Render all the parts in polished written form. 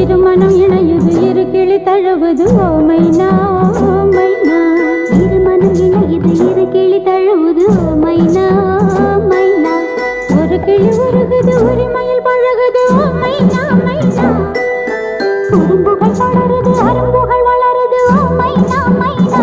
இருமனம் இணையுது இரு கிளி தழுவது ஓ மைனா மைனா. இருமனம் இணையுது இரு கிளி தழுவது ஓ மைனா மைனா. ஒரு கிளி உருகுது உரிமையில் பழகுது ஓ மைனா மைனா. குறும்புகள் தொடருது அரும்புகள் வளருது ஓ மைனா மைனா.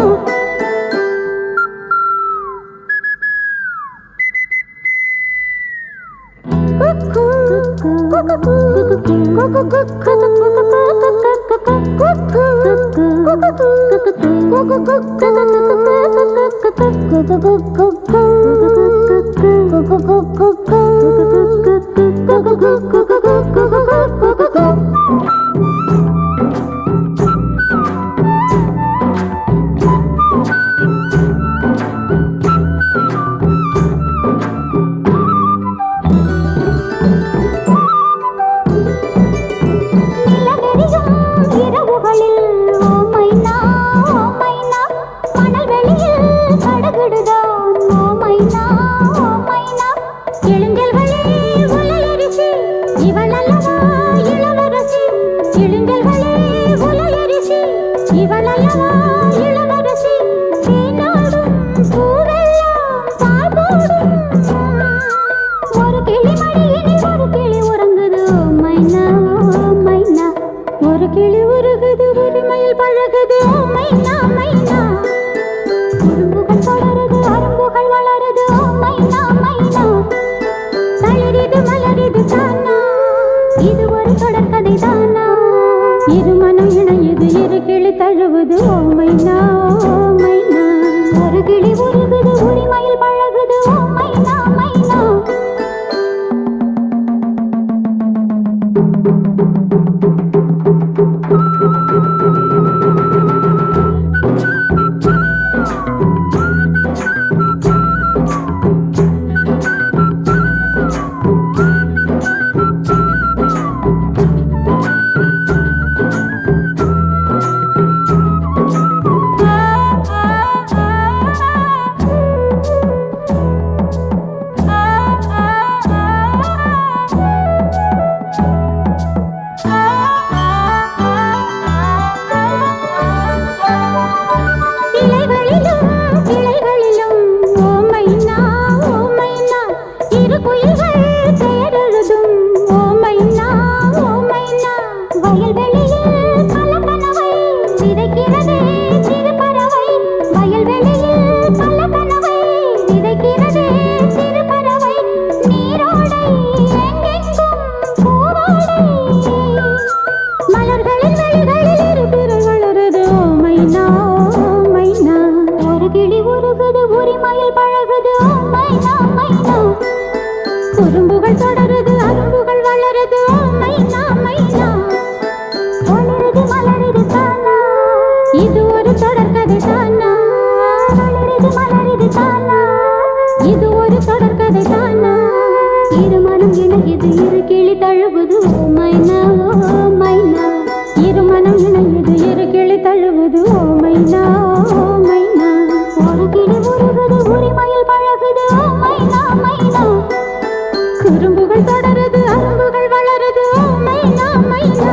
இருமனம் இணையுது இரு கிளி தழுவுது ஓ மைனா மைனா. ஒரு கிளி உருகுது உரிமையில் பழகுது ஓ மைனா மைனா. குறும்புகள் தொடருது அரும்புகள் வளருது ஓ மைனா மைனா. வளருது மலருது தானா இது ஒரு தொடர்கதை தானா. வளருது மலருது தானா இது ஒரு தொடர்கதை தானா. இருமனம் இணையுது இரு கிளி தழுவுது ஓ மைனா ஓ மைனா. இருமனம் இணையுது இரு கிளி தழுவுது ஓ மைனா ஓ மைனா. ஒரு கிளி உருகுது உரிமையில் பழகுது ஓ மைனா மைனா. குறும்புகள் தொடருது அரும்புகள் வளருது ஓ மைனா மைனா.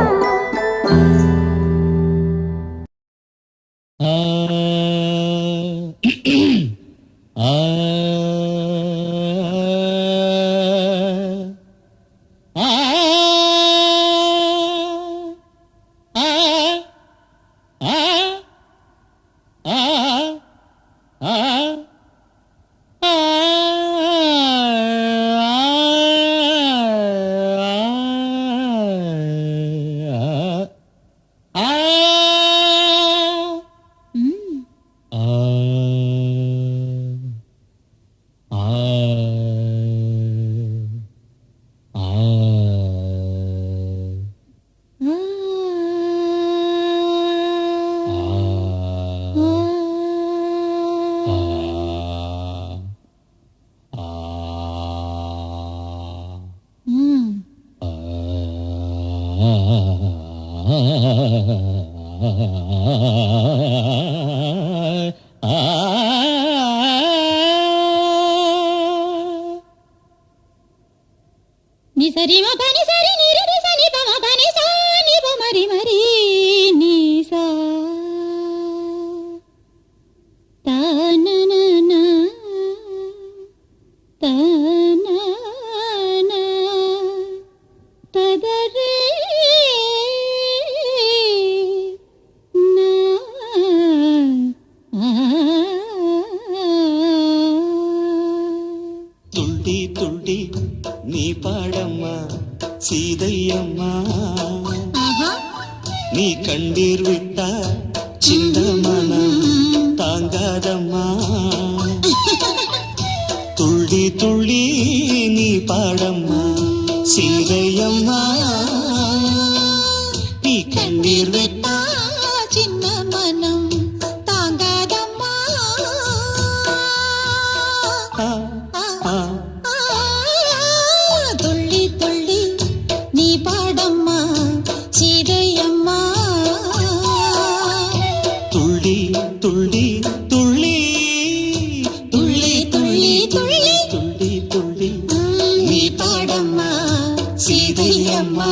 Ni sari ma pa ni sari ni re re sa ni pa ma pa ni sa ni pa ma ri கண்ணீர் விட்டா சின்ன மனம் தாங்காதம்மா. துள்ளி துள்ளி நீ பாடம்மா சீதையம்மா. நீ கண்ணீர் விட்டா சின்ன மனம் தாங்காதம்மா. துள்ளி துள்ளி நீ பாடம்மா சீதையம்மா. துள்ளி துள்ளி துள்ளி துள்ளி துள்ளி துள்ளி துள்ளி துள்ளி நீ பாடம்மா சீதையம்மா.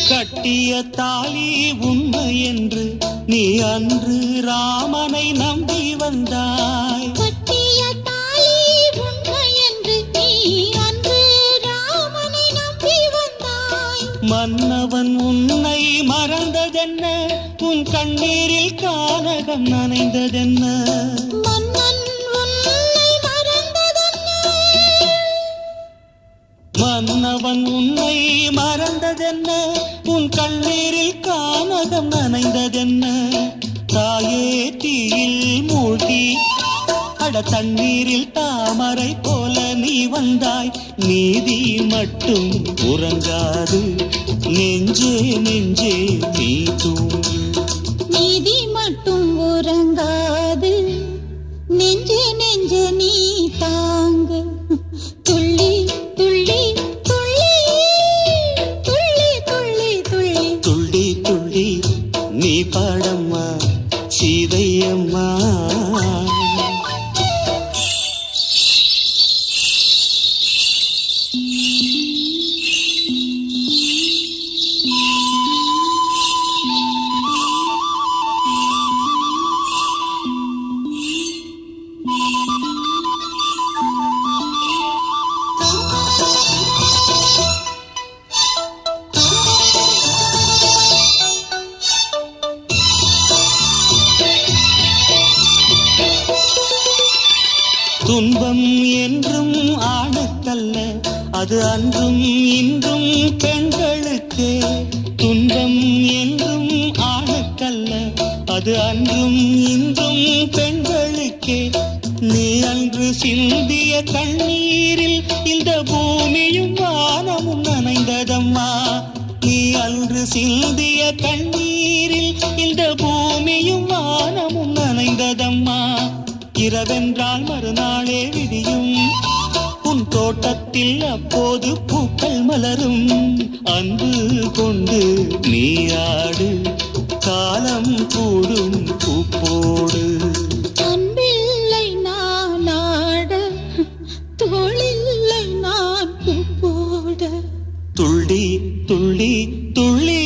கட்டிய தாலி உண்மை என்று நீ அன்று ராமனை நம்பி வந்தாய். கட்டிய தாலி உண்மை என்று நீ அன்று ராமனை நம்பி வந்தாய். மன்னவன் உன்னை மறந்ததென்ன, உன் கண்ணீரில் கானகம் நனைந்ததென்ன. மன்னன் உன்னை மறந்ததென்ன. மன்னவன் உன்னை மறந்ததென்ன, உன் கண்ணீரில் கானகம் நனைந்ததென்ன. தாயே தீயில் மூழ்கி அட தண்ணீரில் தாமரை போல நீ வந்தாய். நீதி மட்டும் உறங்காது நெஞ்சே நெஞ்சே நீ தூங்கு. நீதி மட்டும் உறங்காது நெஞ்சே நெஞ்சே நீ தாங்கு. துள்ளி துள்ளி துள்ளி துள்ளி துள்ளி துள்ளி துள்ளி துள்ளி நீ பாடம்மா சீதையம்மா. துன்பம் என்றும் ஆணுக்கல்ல, அது அன்றும் இன்றும் பெண்களுக்கே. துன்பம் என்றும் ஆணுக்கல்ல, அது அன்றும் இன்றும் பெண்களுக்கே. நீ அன்று சிந்திய கண்ணீரில் இந்த பூமியும் வானமும் நனைந்ததம்மா. நீ அன்று சிந்திய கண்ணீரில் இந்த பூமியும் வானமும் நனைந்ததம்மா. இரவென்றால் மறுநாளே விடியும், உன் தோட்டத்தில் அப்போது பூக்கள் மலரும். அன்பு கொண்டு நீராடு, காலம் கூடும் பூப்போடு. அன்பில்லை நான் ஆட, தோளில்லை நான் பூப்போட. துள்ளி துள்ளி துள்ளி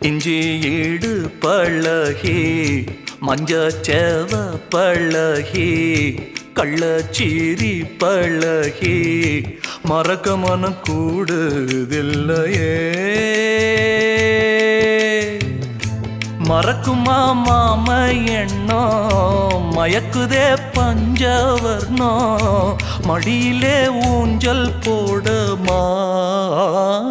இஞ்சி ஈடு பழகி மஞ்சச்சேவ பழகி கள்ளச்சீரி பழகி மறக்க மனம் கூடுதில்லையே மறக்குமா மாம எண்ணோ மயக்குதே பஞ்சவர்ணோ மடியிலே ஊஞ்சல் போட மானேவா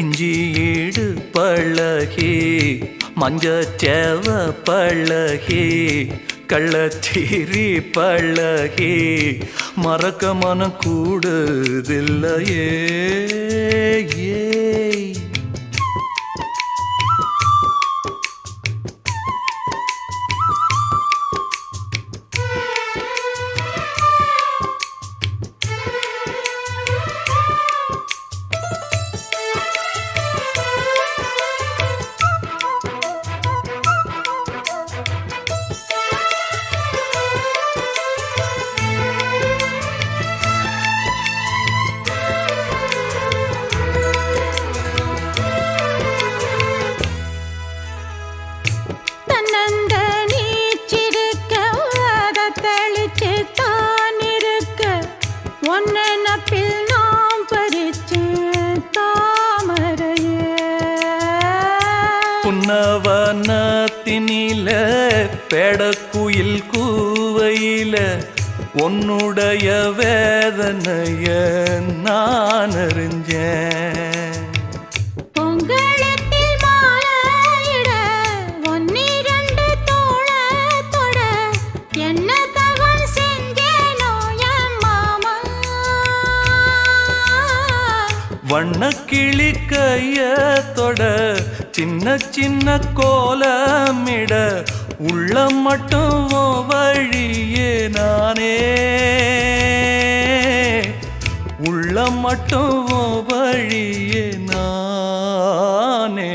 இஞ்சி ஈடு பழகி மஞ்சச்சேவ பழகி கள்ளச்சீரி பழகி மறக்க மனம் கூடுதில்லையே ஏ புன்னவனத்தினில பெடக்குயில் கூவையில உன்னுடைய வேதனைய நான் அறிஞ்சேன் பொங்கலத்தில் மாலையிட ஒன்னிரண்டு தோள தொட என்ன தவம் செஞ்சேனோ என் மாமா வண்ணக்கிளி கைய தொட சின்ன சின்ன கோலமிட உள்ள மட்டும் வழியே நானே உள்ள மட்டும் வழியே நானே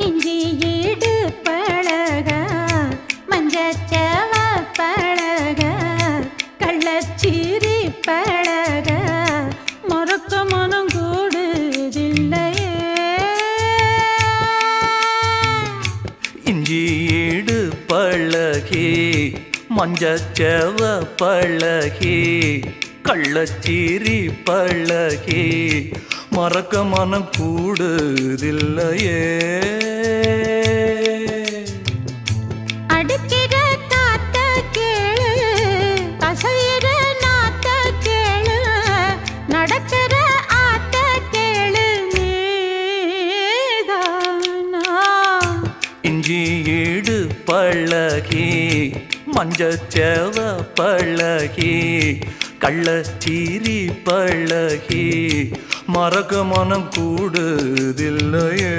இஞ்சி ஈடு பழக மஞ்சச்சேவ பழக கள்ளச்சீரி பழக மறக்க மனம் கூடுதில்லையே இஞ்சி ஈடு பழகி மஞ்சச்சேவ பழகி கள்ளச்சீரி பழகி மறக்க மனம் கூடுதில்லையே அடுக்கிற காத்த கேளு கசையிற நாத்த கேளு நடக்கிற ஆத்த கேளு நீதானா இஞ்சி ஈடு பழகி மஞ்சச்சேவ பழகி கள்ளச்சீரி பழகி மறக்க மனம் கூடுதில்லையே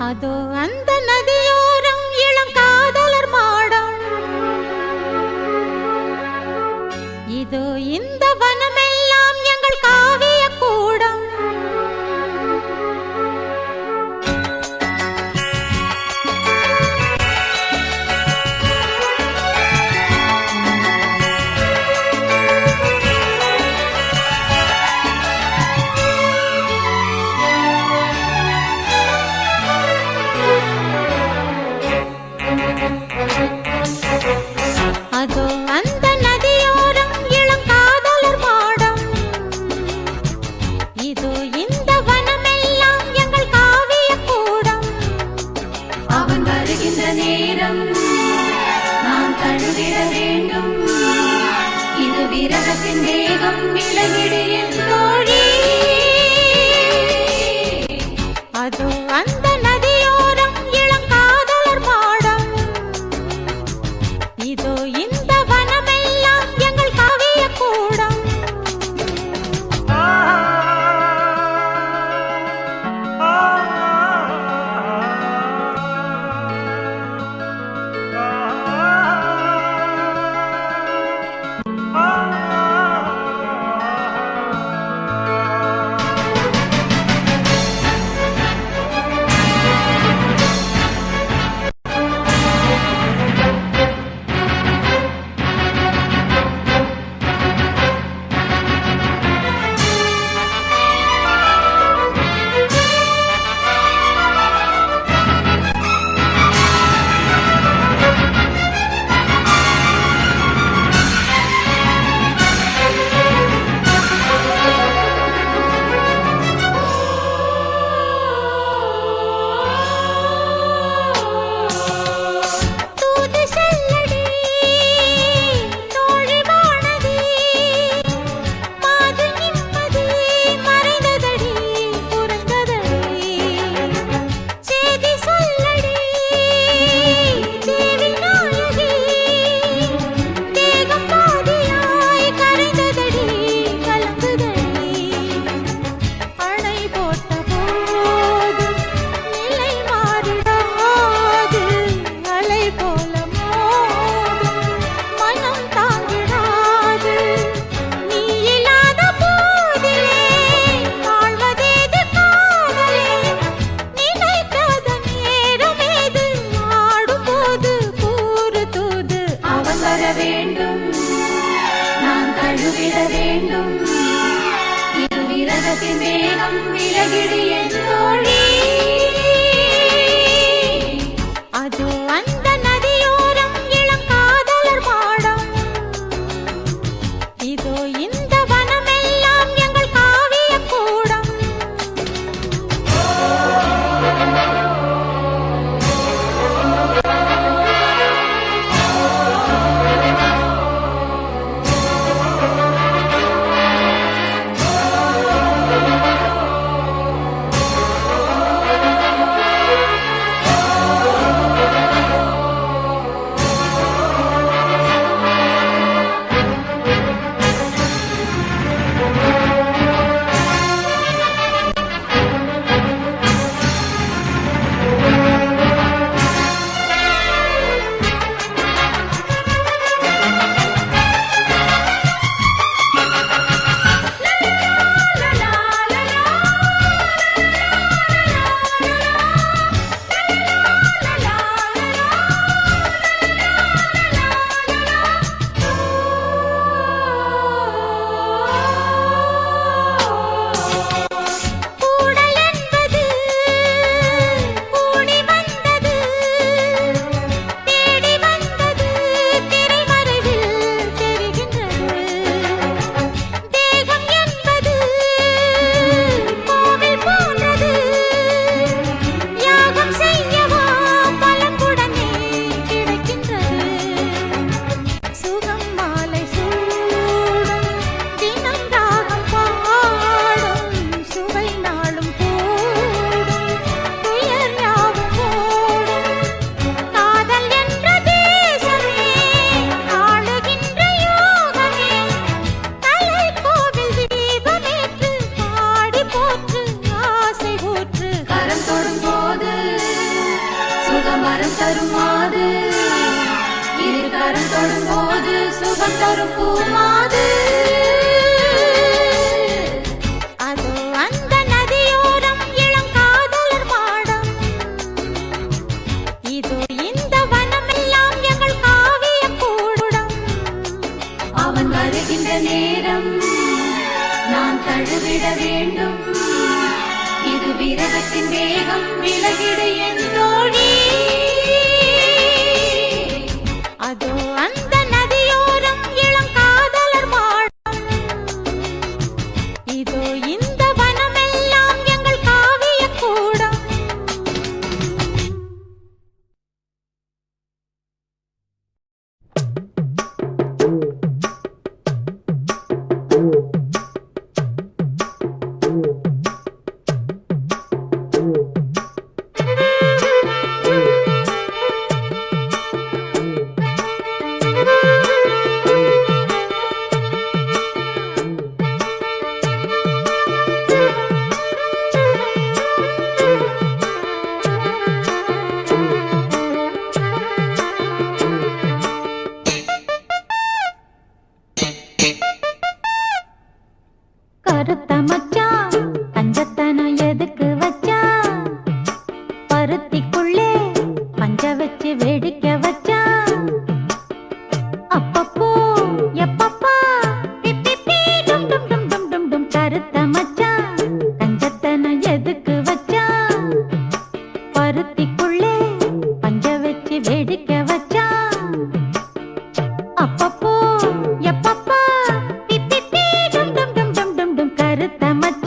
அதோ அந்த நதியோரம் இளம் காதலர் மாடம் இதோ இந்த வனமெல்லாம் எங்கள் காவிய கூடம் விரகத்தின் வேகம் விலகிடு என் தோழி அதோ அந்த நதியோரம் இளம் காதலர் மாடம் இதோ இந்த வனமெல்லாம் எங்கள் காவிய கூடம் சுகமரம் தரும் மாது இரு கரம் தொடும் போது சுகம் தரும் பூமாது அதோ அந்த நதியோரம் இளம் காதலர் மாடம் இதோ இந்த வனமெல்லாம் எங்கள் காவிய கூடம் அவன் வருகின்ற நேரம் நான் தழுவிட வேண்டும் இது விரகத்தின் வேகம் விலகிடு என் தோழி அதோ அந்த நதியோரம் இளம் காதலர் மாடம் இதோ இந்த வனமெல்லாம் எங்கள் காவிய கூடம் கருத்த மச்சான் கஞ்சத்தனம் எதுக்கு வச்சான் பருத்திக்குள்ளே பஞ்ச வச்சு வேடிக்கை வச்சான் அப்பப்போ எப்பப்பா பிப்பி டும் டும் டும் டும் டும் டும் கருத்த மச்சான் கஞ்சத்தனம் எதுக்கு வச்சான் பருத்திக்குள்ளே பஞ்ச வச்சு வேடிக்கை வச்சான் அப்பப்போ எப்பப்பா பிப்பி டும் டும் டும் டும் டும் டும் கருத்த மச்சான்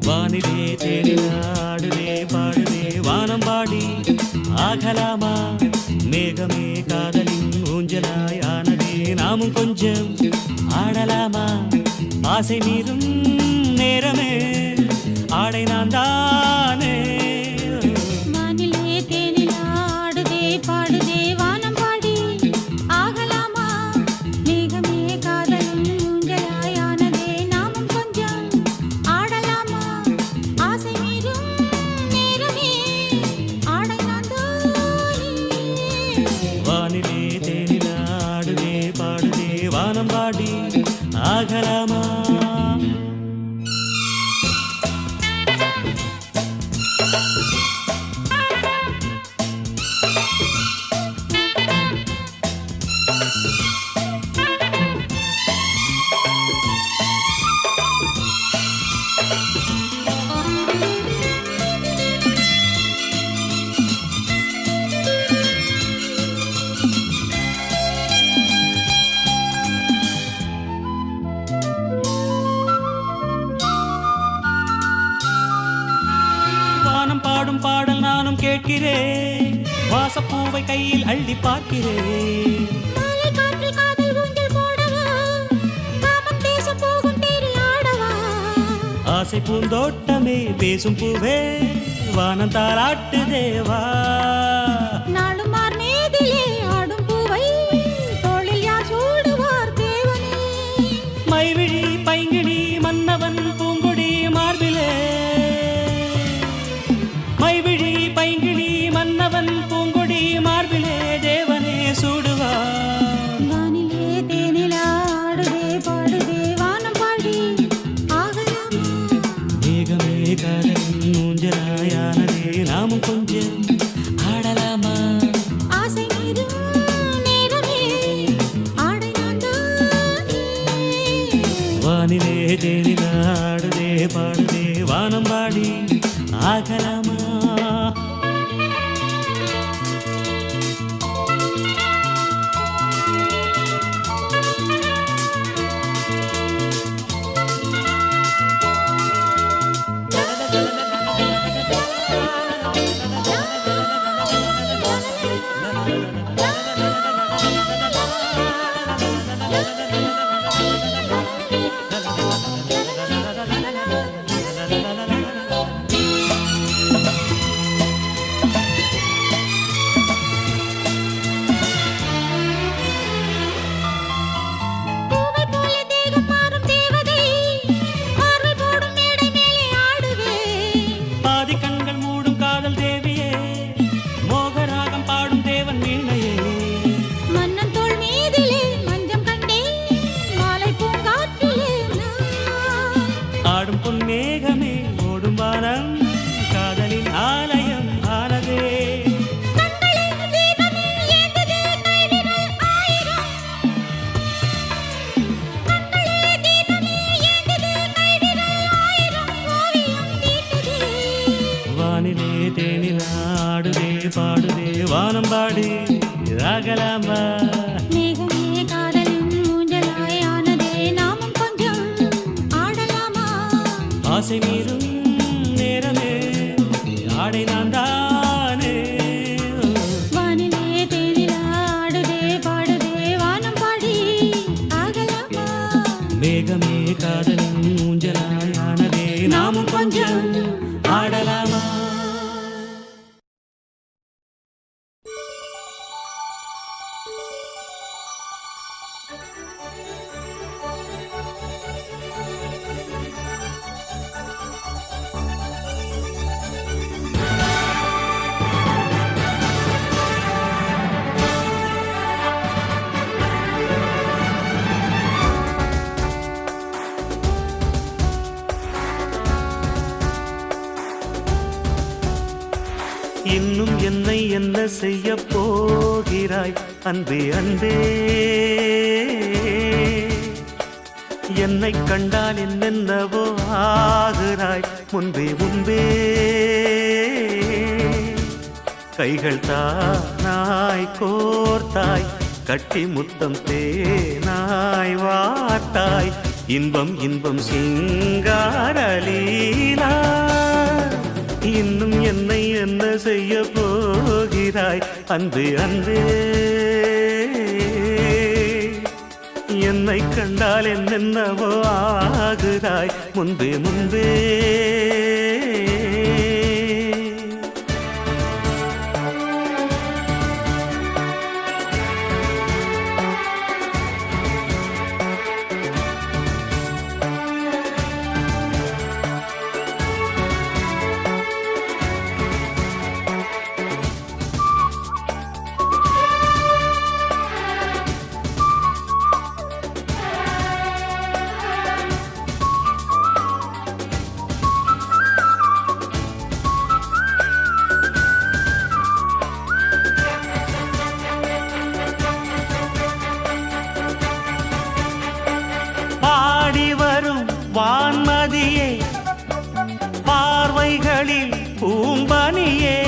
வானிலே தேடினாடுதே பாடுதே வானம் பாடி ஆகலாமா மேகமே காதலின் ஊஞ்சலாய் ஆனதே நாமும் கொஞ்சம் ஆடலாமா ஆசை மீதும் நேரமே ஆடை நான் தானே வானிலே தேனில் ஆடுதே பாடுதே வானம் பாடி ஆகலாமா மேகமே காதலும் ஊஞ்சலாய் ஆனதே நாமும் கொஞ்சம் ஆடலாமா ஆசை மீறும் நேரமே ஆடை நான் தானே வானிலே தேனில் ஆடுதே பாடுதே வானம் பாடி ஆகலாமா வானம் பாடும் பாடல் நானும் கேட்கிறேன் வாசப்பூவை கையில் அள்ளி பார்க்கிறேன் மாலை காற்றில் காதல் ஊஞ்சல் போடவா காமம் பேச போகும் தேரில் ஆடவா ஆசை பூந்தோட்டமே பேசும் பூவே வானம் தாலாட்டு தேவா நாடும் மார் மேதிலே ஆடும் பூவை தோளில் யார் சூடுவார் தேவனே மைவிழி பைங்கிழி மன்னவன் பூங்கொடி மார்பிலே மைவிழி பைங்கிழி மன்னவன் பூங்கொடி மார்பிலே தேவனே சூடுவான் வானிலே தேனில் ஆடுதே பாடுதே வானம் பாடி ஆகலாமா மேகமே காதலின் ஊஞ்சலாயானதே நாமும் கொஞ்சம் ஆடலாமா ஆசை மீறும் நேரமே ஆடை நான் தானே வானிலே தேனில் ஆடுதே பாடுதே வானம் பாடி ஆகலாமா பூவை போல தேகம் மாறும் தேவதை பார்வை போடும் மேடை மேலே ஆடுவே பாதி கண்கள் மூடும் காதல் தேவியே மோகராகம் பாடும் தேவன் வீணையே மன்னன் தோள் மீதிலே மஞ்சம் கண்டேன் மாலை பூங்காற்றிலே நான் ஆடும் பொன்மேகமே ஓடும் வானம் காதலின் ஆலயம் ஆனதே கண்களின் தீபமே ஏந்ததே கைவிரல் ஆயிரம் கண்களே தீபமே ஏந்ததே கைவிரல் ஆயிரம் ஓவியம் தீட்டுதே வானிலே தேனில் ஆடுதே பாடுதே வானம் பாடி ஆகலாமா மேகமே காதலின் ஊஞ்சலாய் ஆனதே நாமும் கொஞ்சம் ஆடலாமா ஆசை மீறும் நேரமே ஆடை நான் தானே வானிலே தேனில் ஆடுதே பாடுதே வானம் பாடி ஆகலாமா மேகமே காதலின் ஊஞ்சலாயானதே நாமும் கொஞ்சம் ஆடலாமா இன்னும் என்னை என்ன செய்ய போகிறாய் அன்பே அன்பே என்னை கண்டால் என்னென்னவோ ஆகிறாய் முன்பே முன்பே கைகள் தானாய் கோர்த்தாய் கட்டி முத்தம் தேனாய் வார்த்தாய் இன்பம் இன்பம் சிங்காரலீலா இன்னும் என்னை என்ன செய்ய போகிறாய் அன்பே அன்பே என்னை கண்டால் என்னென்னவோ ஆகிறாய் முன்பே முன்பே வான்மதியே பார்வைகளில் பூம்பனியே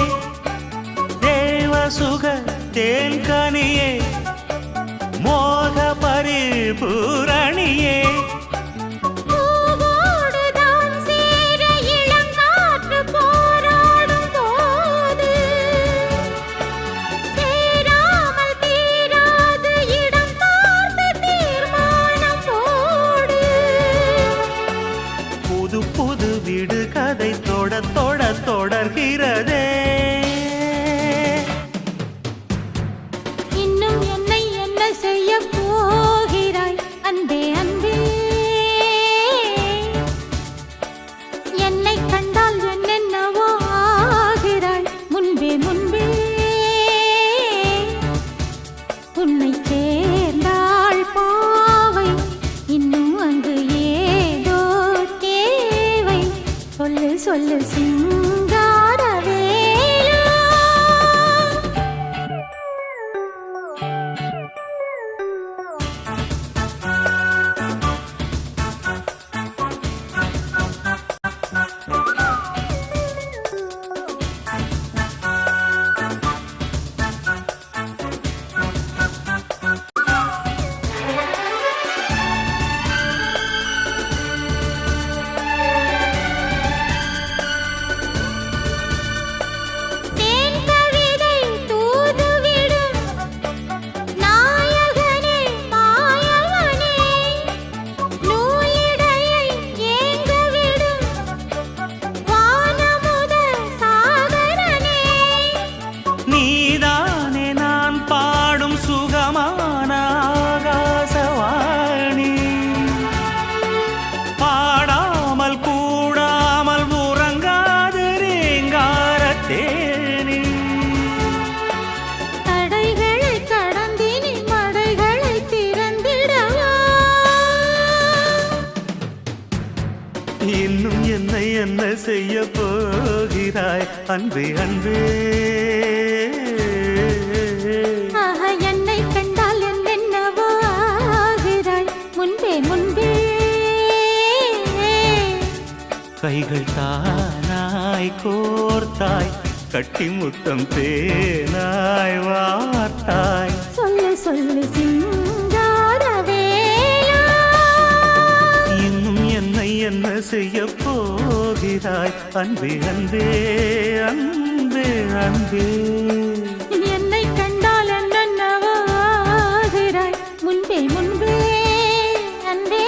தேவசுக தேன்கனியே மோக பரிபூரணியே தொடர்கிறதே இன்னும் என்னை என்ன செய்ய போகிறாய் அன்பே அன்பே என்னை கண்டால் என்னென்னவோ ஆகிறாய் முன்பே முன்பே உன்னை சேர்ந்தாள் பாவை இன்னும் அங்கு ஏதோ தேவை சொல்லு சொல்லு இன்னும் என்னை என்ன செய்ய போகிறாய் அன்பே அன்பே என்னை கண்டால் என்னென்னவோ ஆகிறாய் முன்பே முன்பே கைகள் தானாய் கோர்த்தாய் கட்டி முத்தம் தேனாய் வார்த்தாய் சொல்லு சொல்லு சிங்காரவேலா இன்னும் என்னை என்ன செய்ய போகிறாய் அன்பே அன்பே அன்பே அன்பே என்னை கண்டால் என்னென்னவோ ஆகிறாய் முன்பே முன்பே அன்பே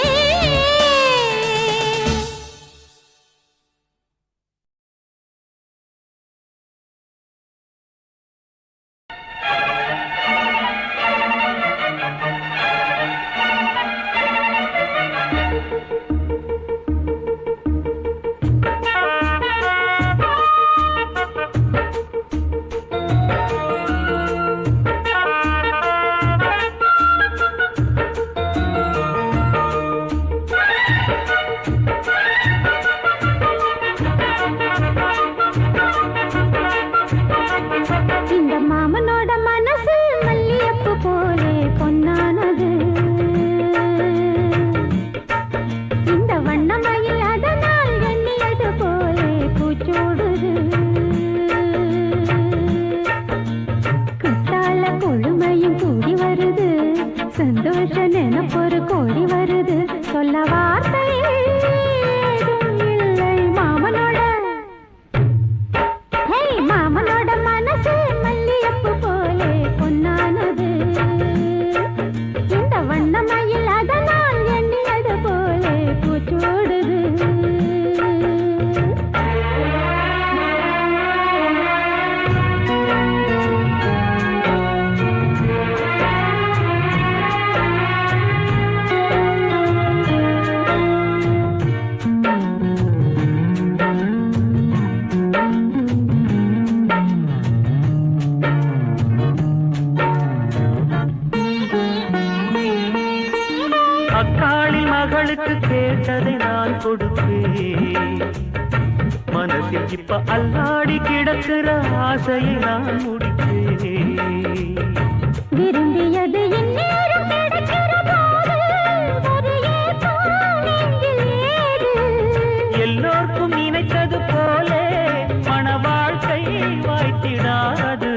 கேட்டதை நான் கொடுப்பேன். மனசில் இப்ப அல்லாடி கிடக்கிற ஆசையை நான் முடிப்பேன். விரும்பியது இந்நேரம் கிடைக்கிற போது ஒரு ஏக்கம் நெஞ்சில் ஏது. எல்லோருக்கும் நினைத்தது போலே மன வாழ்க்கை வாய்த்திடாது.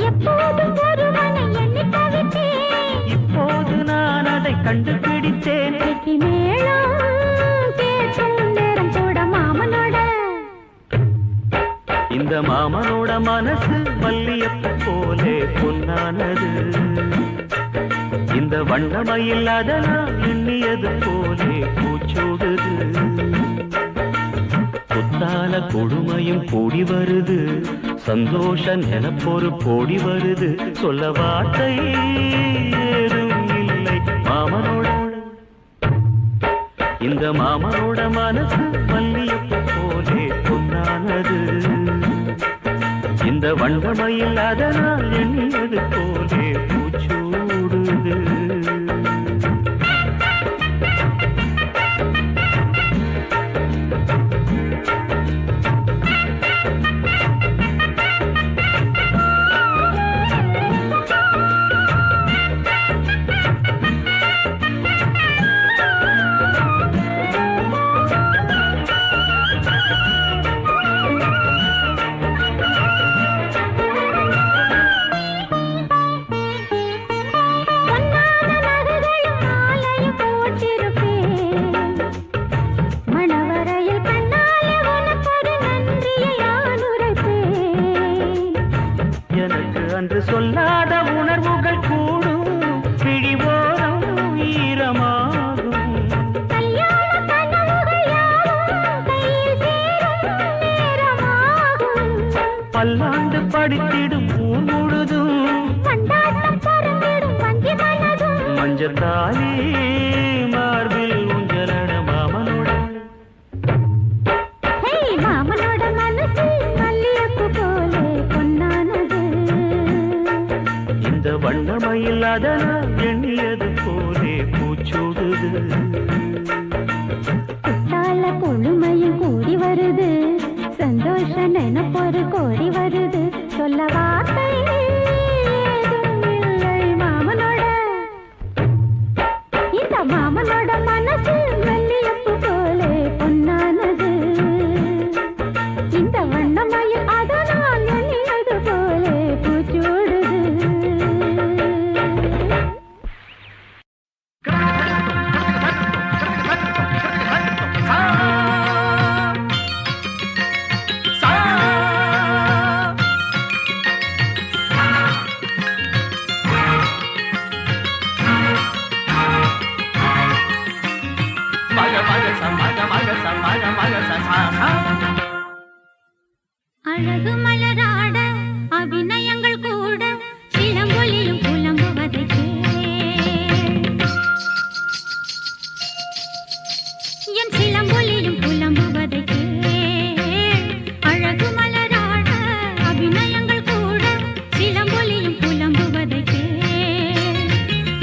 எப்போதும் ஒருவனை எண்ணி தவித்தேன். இப்போது நான் அதை கண்டுபிடித்தேன். வெற்றி மேளம் கேட்கும் நேரம் கூட மாமனோட. இந்த மாமனோட மனசு மல்லியப்பூ போலே பொன்னானது. இந்த வண்ணமயில் அதனால் எண்ணியது போலே பூச்சூடுது. புத்தால கொடுமையும் கூடி வருது, சந்தோஷ நினப்பொரு கோடி வருது. சொல்ல வார்த்தை ஏதும் இல்லை மாமனோட. இந்த மாமனோட மனசு மல்லியப்பூ போலே பொன்னானது. இந்த வண்ணமயில் அதனால் எண்ணியது போலே பூச்சூடுது. சொல்லாத உணர்வுகள் கூடும், பிழிவோரம் ஈரமாகும். பல்லாண்டு படித்திடும் ஊர் முழுதும் மஞ்சத்தாலி மார்பில் ஊஞ்சலட மாமனோட. மாமனோட மனசு மல்லியப்பூ போலே பொன்னானது. இந்த வண்ணமயில் அதனால் எண்ணியது போலே பூச்சூடுது. குத்தால பொழுமையும் கூடி வருது, சந்தோஷ நினைப்பொரு கோடி வருது. சொல்ல வார்த்தை ஏதும் இல்லை மாமனோட. இந்த மாமனோட மனசு மல்லியப்பூ போலே பொன்னானது. இந்த வண்ணமயில் அதனால் எண்ணியது போலே பூச்சூடுது. அழகு மலராட அபிநயங்கள் கூட சிலம்பொலியும் புலம்புவதை என் சிலம்பொலியும் புலம்புவதை அழகு மலராட அபிநயங்கள் கூட சிலம்பொலியும் புலம்புவதை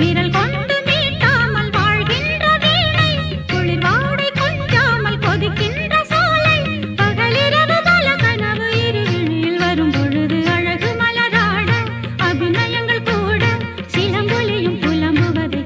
விரல் கொண்டு மீட்டாமல் வாழ்கின்ற வீணை, குளிர் வாடை கொஞ்சாமல் கொதிக்கின்ற சோலை, பகலிரவு பல கனவு இருவிழில் வரும் பொழுது அழகு மலராட அபிநயங்கள் கூட சிலம்பொலியும் புலம்புவதை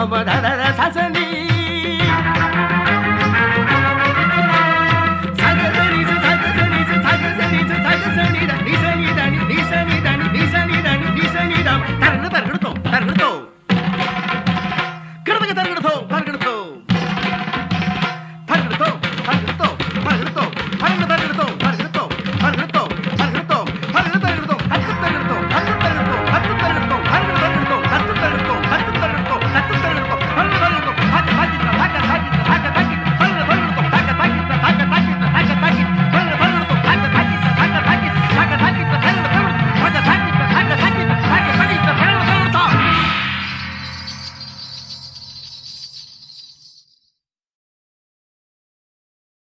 பமத